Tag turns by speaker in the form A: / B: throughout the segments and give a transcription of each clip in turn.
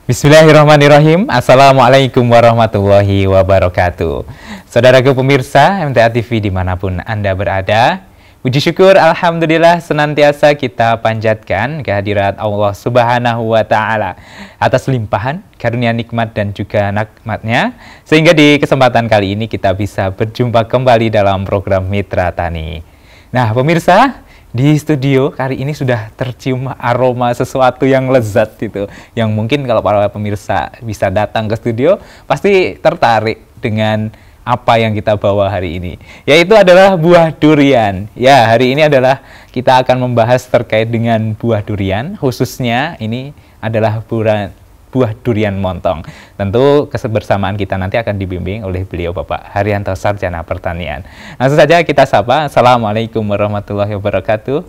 A: Bismillahirrahmanirrahim. Assalamualaikum warahmatullahi wabarakatuh. Saudaraku pemirsa MTA TV dimanapun Anda berada, puji syukur Alhamdulillah senantiasa kita panjatkan kehadirat Allah Subhanahu wa Ta'ala atas limpahan karunia nikmat dan juga nikmatnya, sehingga di kesempatan kali ini kita bisa berjumpa kembali dalam program Mitra Tani. Nah pemirsa, di studio kali ini sudah tercium aroma sesuatu yang lezat gitu, yang mungkin kalau para pemirsa bisa datang ke studio pasti tertarik dengan apa yang kita bawa hari ini, yaitu adalah buah durian. Ya, hari ini adalah kita akan membahas terkait dengan buah durian, khususnya ini adalah buah durian montong. Tentu kebersamaan kita nanti akan dibimbing oleh beliau Bapak Haryanto Sarjana Pertanian. Langsung saja kita sapa. Assalamualaikum warahmatullahi wabarakatuh.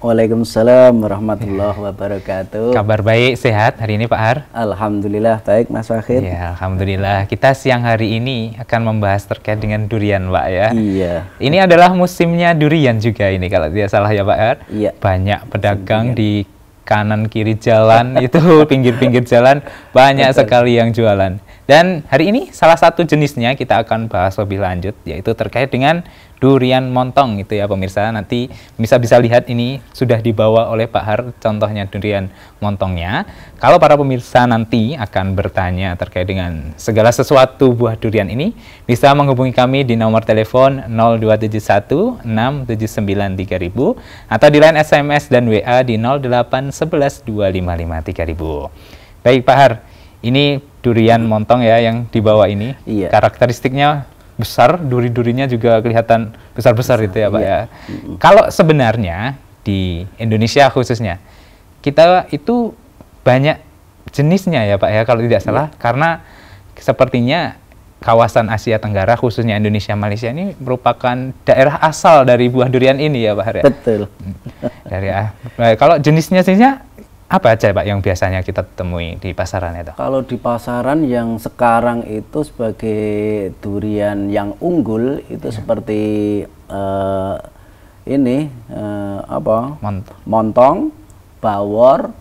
B: Waalaikumsalam warahmatullahi wabarakatuh.
A: Kabar baik, sehat hari ini Pak Har?
B: Alhamdulillah baik Mas Wahid.
A: Ya, Alhamdulillah. Kita siang hari ini akan membahas terkait dengan durian Pak ya.
B: Iya.
A: Ini adalah musimnya durian juga ini kalau tidak salah ya Pak Har.
B: Iya.
A: Banyak pedagang di kanan kiri jalan itu pinggir-pinggir jalan banyak sekali yang jualan. Dan hari ini salah satu jenisnya kita akan bahas lebih lanjut, yaitu terkait dengan durian montong itu ya pemirsa. Nanti bisa lihat ini sudah dibawa oleh Pak Har contohnya durian montongnya. Kalau para pemirsa nanti akan bertanya terkait dengan segala sesuatu buah durian ini, bisa menghubungi kami di nomor telepon 0271 679 3000 atau di line SMS dan WA di 0811 255 3000. Baik Pak Har, ini durian montong ya yang dibawa ini.
B: Iya.
A: Karakteristiknya besar, duri-durinya juga kelihatan besar-besar itu ya Pak
B: iya.
A: ya. Kalau sebenarnya di Indonesia khususnya, kita itu banyak jenisnya ya Pak ya kalau tidak salah, karena sepertinya kawasan Asia Tenggara khususnya Indonesia Malaysia ini merupakan daerah asal dari buah durian ini ya Pak Har ya?
B: Betul.
A: Kalau jenisnya apa aja Pak yang biasanya kita temui di pasaran itu?
B: Kalau di pasaran yang sekarang itu sebagai durian yang unggul itu seperti montong, bawor,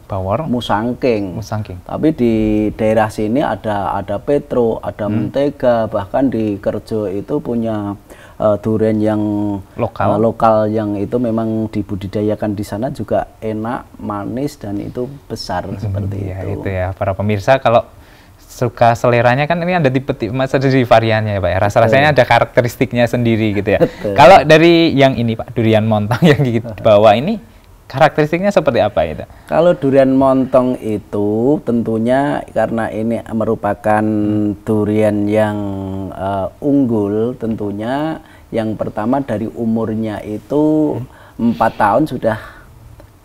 B: musangking. Tapi di daerah sini ada petro, ada mentega, bahkan di Kerjo itu punya durian yang lokal yang itu memang dibudidayakan di sana juga enak, manis dan itu besar seperti
A: ya,
B: itu.
A: Itu ya para pemirsa, kalau suka seleranya kan ini ada tipe-tipe dari variannya ya Pak ya. Rasa-rasanya ada karakteristiknya sendiri gitu ya. Kalau dari yang ini Pak, durian montong yang dibawa ini karakteristiknya seperti apa itu? Kalau
B: durian montong itu tentunya karena ini merupakan durian yang unggul, tentunya yang pertama dari umurnya itu 4 tahun sudah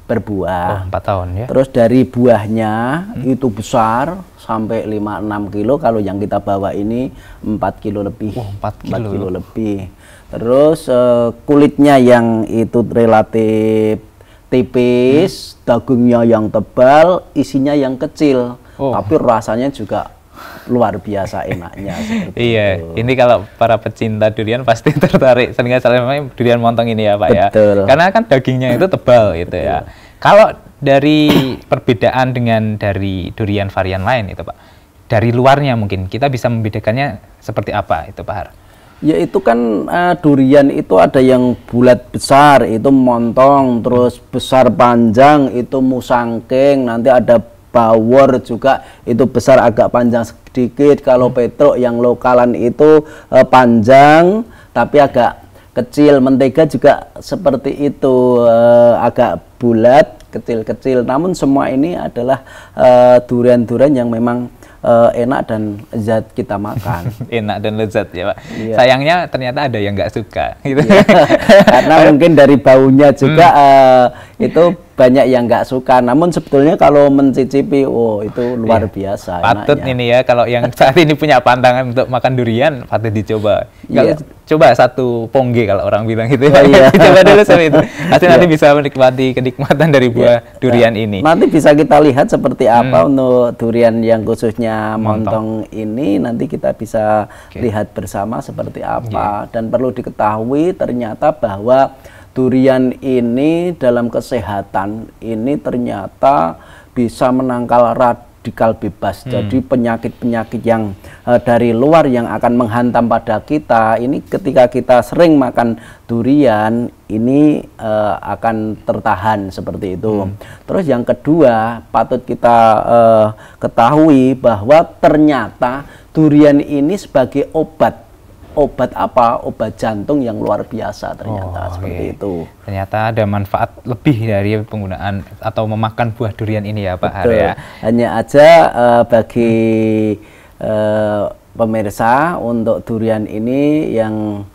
B: berbuah. 4 tahun ya. Terus dari buahnya itu besar sampai 5-6 kilo, kalau yang kita bawa ini 4 kilo lebih. 4 kilo lebih. Terus kulitnya yang itu relatif tipis, dagingnya yang tebal, isinya yang kecil, tapi rasanya juga luar biasa enaknya.
A: Iya, itu. Ini kalau para pecinta durian pasti tertarik. Sehingga memang durian montong ini ya Pak.
B: Betul.
A: Ya. Karena kan dagingnya itu tebal gitu ya. Kalau dari perbedaan dengan dari durian varian lain itu Pak, dari luarnya mungkin kita bisa membedakannya seperti apa itu Pak Har?
B: Ya itu kan durian itu ada yang bulat besar itu montong, terus besar panjang itu musangking, nanti ada bawor juga itu besar agak panjang sedikit. Kalau petro yang lokalan itu panjang tapi agak kecil. Mentega juga seperti itu, agak bulat kecil-kecil. Namun semua ini adalah durian-durian yang memang enak dan lezat kita makan.
A: Enak dan lezat ya Pak. Iya. Sayangnya ternyata ada yang nggak suka. Gitu.
B: Iya. Karena mungkin dari baunya juga itu banyak yang nggak suka. Namun sebetulnya kalau mencicipi, itu luar biasa.
A: Patut enaknya. Ini ya kalau yang saat ini punya pantangan untuk makan durian, patut dicoba.
B: Iya.
A: Coba satu pongge kalau orang bilang gitu. Iya. Coba dulu sama itu. Nanti bisa menikmati kenikmatan dari buah durian ini.
B: Nanti bisa kita lihat seperti apa untuk durian yang khususnya montong ini. Nanti kita bisa lihat bersama seperti apa. Dan perlu diketahui ternyata bahwa durian ini dalam kesehatan ini ternyata bisa menangkal radang radikal bebas. Jadi penyakit-penyakit yang dari luar yang akan menghantam pada kita ini, ketika kita sering makan durian ini akan tertahan seperti itu. Terus yang kedua, patut kita ketahui bahwa ternyata durian ini sebagai obat apa? Obat jantung yang luar biasa ternyata, seperti itu.
A: Ternyata ada manfaat lebih dari penggunaan atau memakan buah durian ini ya Pak Har ya.
B: Hanya aja bagi pemirsa, untuk durian ini yang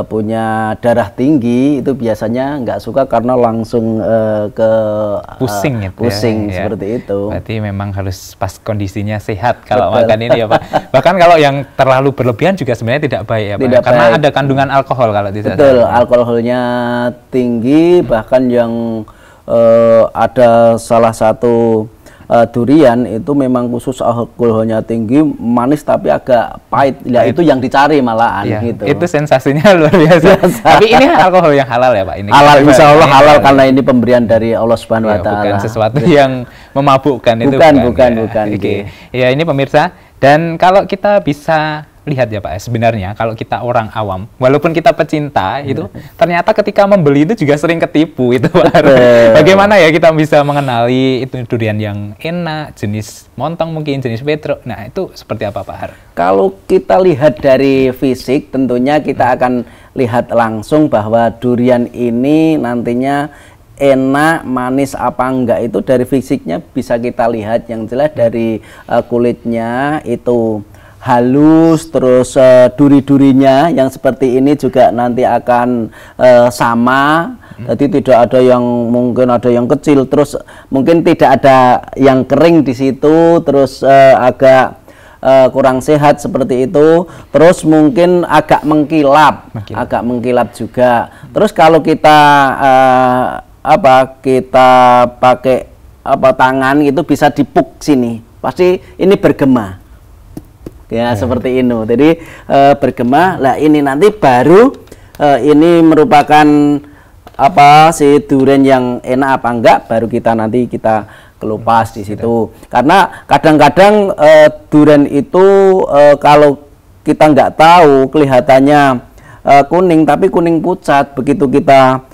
B: punya darah tinggi itu biasanya nggak suka karena langsung ke
A: pusing,
B: pusing
A: ya,
B: seperti itu.
A: Berarti memang harus pas kondisinya sehat kalau makan ini ya Pak. Bahkan kalau yang terlalu berlebihan juga sebenarnya tidak baik ya Pak.
B: Tidak
A: Karena
B: baik.
A: ada kandungan alkohol kalau tidak.
B: Betul, alkoholnya tinggi, bahkan yang ada salah satu durian itu memang khusus alkoholnya tinggi, manis tapi agak pahit. Ya itu yang dicari malahan
A: ya,
B: gitu.
A: Itu sensasinya luar biasa. Tapi ini alkohol yang halal ya Pak? Ini
B: halal, insya Allah halal karena ini pemberian dari Allah Subhanahu Wa Taala.
A: Bukan sesuatu yang memabukkan itu.
B: Bukan.
A: Oke. Ya ini pemirsa. Dan kalau kita bisa lihat ya Pak, sebenarnya kalau kita orang awam, walaupun kita pecinta itu, ternyata ketika membeli itu juga sering ketipu itu Pak. Bagaimana ya kita bisa mengenali itu durian yang enak, jenis montong mungkin, jenis petro. Nah itu seperti apa Pak Har?
B: Kalau kita lihat dari fisik, tentunya kita akan lihat langsung bahwa durian ini nantinya enak, manis apa enggak itu dari fisiknya bisa kita lihat. Yang jelas dari kulitnya itu halus, terus duri-durinya yang seperti ini juga nanti akan sama. Jadi tidak ada yang, mungkin ada yang kecil, terus mungkin tidak ada yang kering di situ, terus agak kurang sehat seperti itu. Terus mungkin agak mengkilap. Agak mengkilap juga. Terus kalau kita kita pakai tangan itu bisa dipuk sini, pasti ini bergema. Ya, seperti ini. Jadi bergema. Lah ini nanti baru ini merupakan si durian yang enak apa enggak, baru kita nanti kelupas di situ. Karena kadang-kadang durian itu kalau kita nggak tahu kelihatannya kuning tapi kuning pucat, begitu kita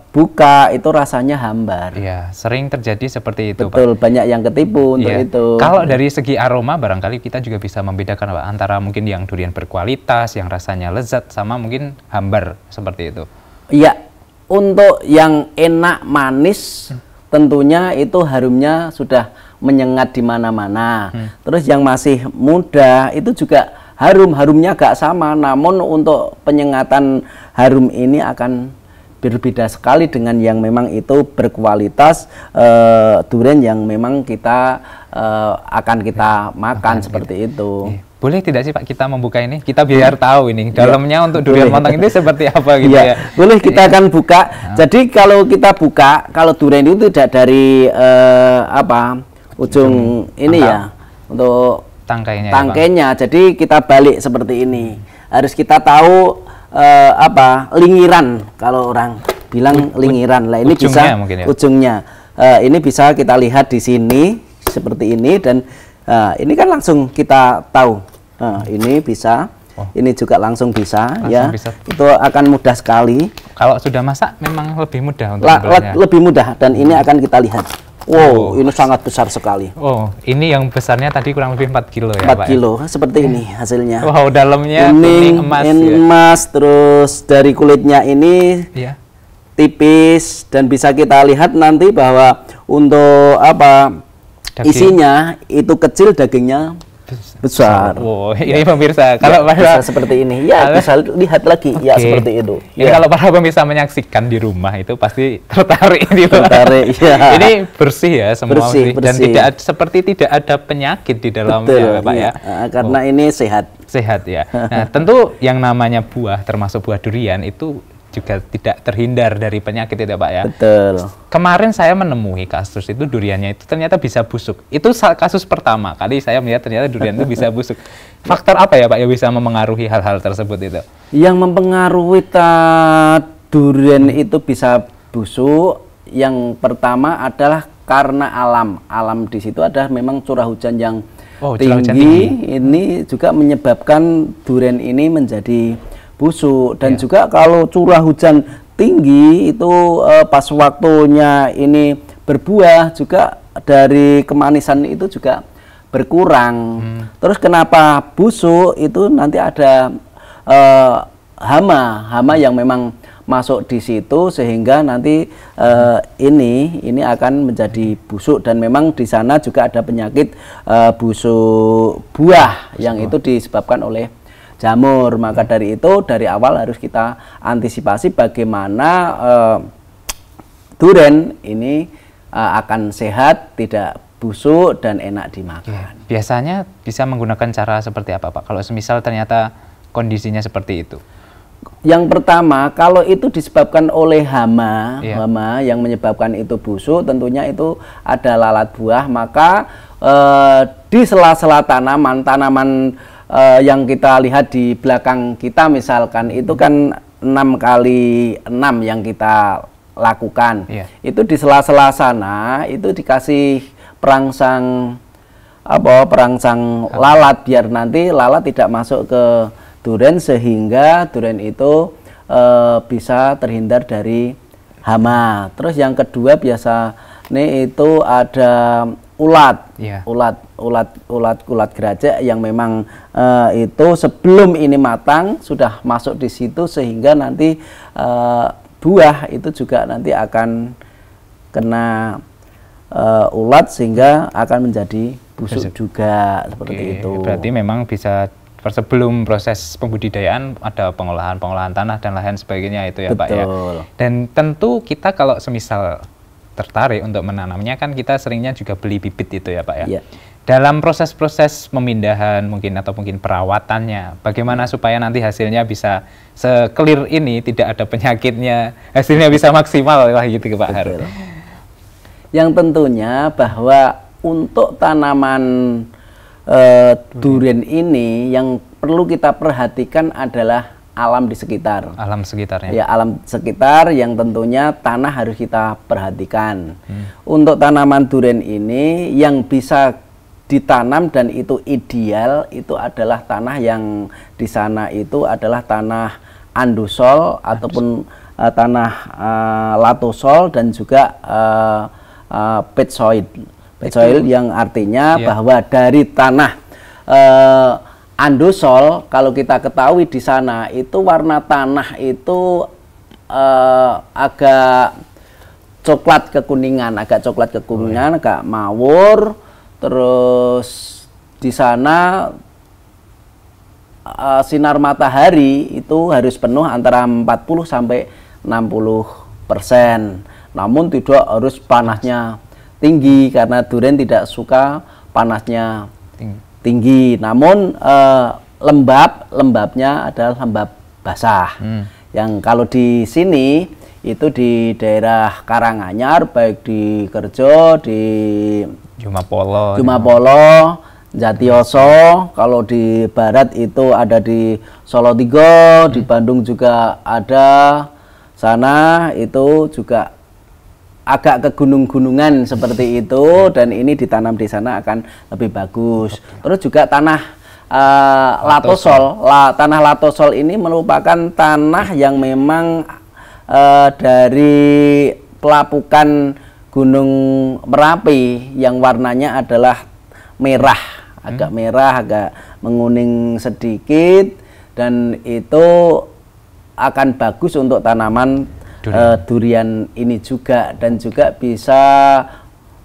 B: buka itu rasanya hambar.
A: Iya, sering terjadi seperti itu.
B: Betul,
A: Pak.
B: banyak yang ketipu untuk itu.
A: Kalau dari segi aroma barangkali kita juga bisa membedakan Pak, antara mungkin yang durian berkualitas, yang rasanya lezat, sama mungkin hambar seperti itu.
B: Iya, untuk yang enak manis tentunya itu harumnya sudah menyengat di mana-mana. Terus yang masih muda itu juga harumnya agak sama, namun untuk penyengatan harum ini akan berbeda sekali dengan yang memang itu berkualitas durian yang memang kita akan kita makan seperti itu.
A: Boleh tidak sih Pak kita membuka ini? Kita biar tahu ini dalamnya untuk durian montong ini seperti apa gitu ya.
B: Boleh, kita akan buka. Jadi kalau kita buka, kalau durian itu tidak dari ujung ini ya, untuk tangkainya. Jadi kita balik seperti ini. Harus kita tahu lingiran, kalau orang bilang lingiran lah, ini bisa ujungnya. Ini bisa kita lihat di sini seperti ini, dan ini kan langsung kita tahu. Ini bisa, ini juga langsung bisa. Itu akan mudah sekali.
A: Kalau sudah masak memang lebih mudah untuk
B: lebih mudah, dan ini akan kita lihat. Wow, ini sangat besar sekali.
A: Oh, ini yang besarnya tadi kurang lebih 4 kilo ya
B: 4 kilo, Pak? Seperti ini hasilnya.
A: Wow, dalamnya kuning
B: emas, terus dari kulitnya ini tipis, dan bisa kita lihat nanti bahwa untuk isinya itu kecil, dagingnya besar.
A: Wow, ini pemirsa, kalau
B: bisa seperti ini, bisa lihat lagi, seperti itu.
A: Ini kalau para pemirsa menyaksikan di rumah itu pasti tertarik ini, Ini bersih ya, semua bersih. Dan tidak ada penyakit di dalamnya, Pak ya.
B: Karena ini sehat.
A: Sehat ya. Nah, tentu yang namanya buah, termasuk buah durian itu juga tidak terhindar dari penyakit itu Pak ya.
B: Betul.
A: Kemarin saya menemui kasus itu duriannya itu ternyata bisa busuk. Itu kasus pertama kali saya melihat ternyata durian itu bisa busuk. Faktor apa ya Pak yang bisa memengaruhi hal-hal tersebut itu?
B: Yang mempengaruhi durian itu bisa busuk, yang pertama adalah karena alam di situ ada memang curah hujan yang
A: tinggi.
B: Ini juga menyebabkan durian ini menjadi busuk. Dan juga kalau curah hujan tinggi itu pas waktunya ini berbuah juga dari kemanisan itu juga berkurang. Terus kenapa busuk itu nanti ada hama yang memang masuk di situ sehingga nanti ini akan menjadi busuk. Dan memang di sana juga ada penyakit busuk buah yang itu disebabkan oleh jamur. Maka dari itu dari awal harus kita antisipasi bagaimana durian ini akan sehat, tidak busuk dan enak dimakan.
A: Biasanya bisa menggunakan cara seperti apa, Pak? Kalau semisal ternyata kondisinya seperti itu.
B: Yang pertama, kalau itu disebabkan oleh hama yang menyebabkan itu busuk, tentunya itu ada lalat buah. Maka di sela-sela tanaman yang kita lihat di belakang kita misalkan itu kan 6x6 yang kita lakukan. Itu di sela-sela sana itu dikasih perangsang lalat biar nanti lalat tidak masuk ke durian sehingga durian itu bisa terhindar dari hama. Terus yang kedua biasanya itu ada ulat gerajak yang memang itu sebelum ini matang sudah masuk di situ sehingga nanti buah itu juga nanti akan kena ulat sehingga akan menjadi busuk juga seperti itu.
A: Berarti memang bisa sebelum proses pembudidayaan ada pengolahan tanah dan lain sebagainya itu ya. Betul. Pak ya. Dan tentu kita kalau semisal tertarik untuk menanamnya kan kita seringnya juga beli bibit itu ya Pak ya. Dalam proses-proses pemindahan mungkin atau mungkin perawatannya bagaimana supaya nanti hasilnya bisa se-clear ini, tidak ada penyakitnya, hasilnya bisa maksimal lah gitu Pak Har.
B: Yang tentunya bahwa untuk tanaman durian ini yang perlu kita perhatikan adalah alam di sekitar.
A: Alam sekitarnya.
B: Ya, alam sekitar yang tentunya tanah harus kita perhatikan. Untuk tanaman durian ini yang bisa ditanam dan itu ideal itu adalah tanah yang di sana itu adalah tanah andosol ataupun tanah latosol dan juga peat soil yang artinya bahwa dari tanah andosol kalau kita ketahui di sana itu warna tanah itu agak coklat kekuningan, agak mawur. Terus di sana sinar matahari itu harus penuh antara 40 sampai 60%. Namun tidak harus panasnya tinggi karena durian tidak suka panasnya tinggi. Namun lembabnya adalah lembab basah. Yang kalau di sini itu di daerah Karanganyar, baik di Kerjo, di Jumapolo, Jatioso. Kalau di barat itu ada di Solotigo, di Bandung juga ada. Sana itu juga agak ke gunung-gunungan seperti itu dan ini ditanam di sana akan lebih bagus. Terus juga tanah latosol. Tanah latosol ini merupakan tanah yang memang dari pelapukan Gunung Merapi yang warnanya adalah merah, agak menguning sedikit dan itu akan bagus untuk tanaman durian ini juga. Dan juga bisa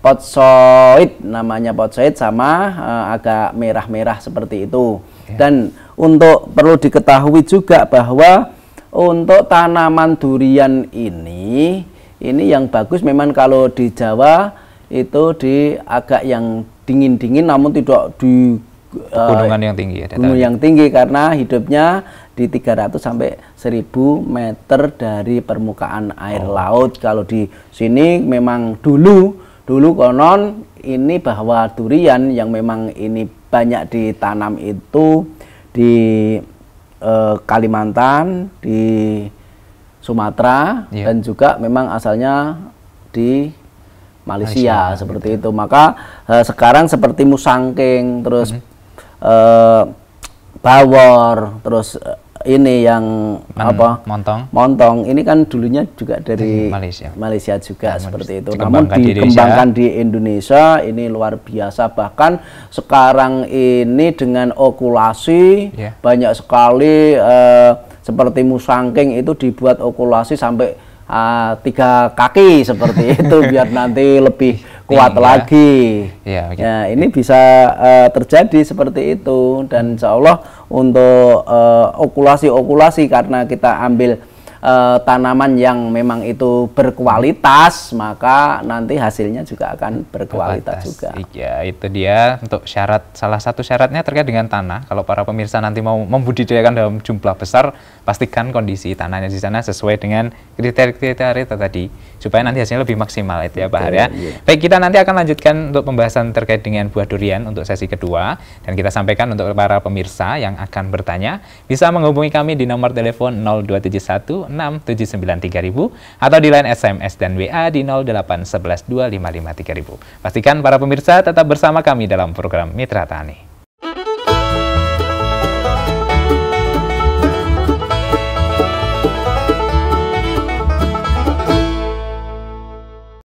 B: potsoid, namanya potsoid sama agak merah-merah seperti itu. Dan untuk perlu diketahui juga bahwa untuk tanaman durian ini yang bagus memang kalau di Jawa itu di agak yang dingin-dingin namun tidak di
A: gunungan yang tinggi ya,
B: gunung yang tinggi karena hidupnya di 300 sampai 1000 meter dari permukaan air laut. Kalau di sini memang dulu konon ini bahwa durian yang memang ini banyak ditanam itu di Kalimantan, di Sumatera dan juga memang asalnya di Malaysia seperti itu. Maka sekarang seperti musangking, terus bawor, terus ini yang montong ini kan dulunya juga dari Malaysia juga seperti itu, namun dikembangkan di Indonesia ini luar biasa. Bahkan sekarang ini dengan okulasi banyak sekali, seperti musangking itu dibuat okulasi sampai 3 kaki seperti itu biar nanti lebih kuat lagi. Ya, ini bisa terjadi seperti itu, dan insya Allah untuk okulasi karena kita ambil tanaman yang memang itu berkualitas, maka nanti hasilnya juga akan berkualitas juga.
A: Iya, itu dia untuk syarat. Salah satu syaratnya terkait dengan tanah. Kalau para pemirsa nanti mau membudidayakan dalam jumlah besar, pastikan kondisi tanahnya di sana sesuai dengan kriteria tadi, supaya nanti hasilnya lebih maksimal itu ya Pak Har ya. Baik, kita nanti akan lanjutkan untuk pembahasan terkait dengan buah durian untuk sesi kedua, dan kita sampaikan untuk para pemirsa yang akan bertanya bisa menghubungi kami di nomor telepon 0271 6793000 atau di line SMS dan WA di 0811 255 3000. Pastikan para pemirsa tetap bersama kami dalam program Mitra Tani.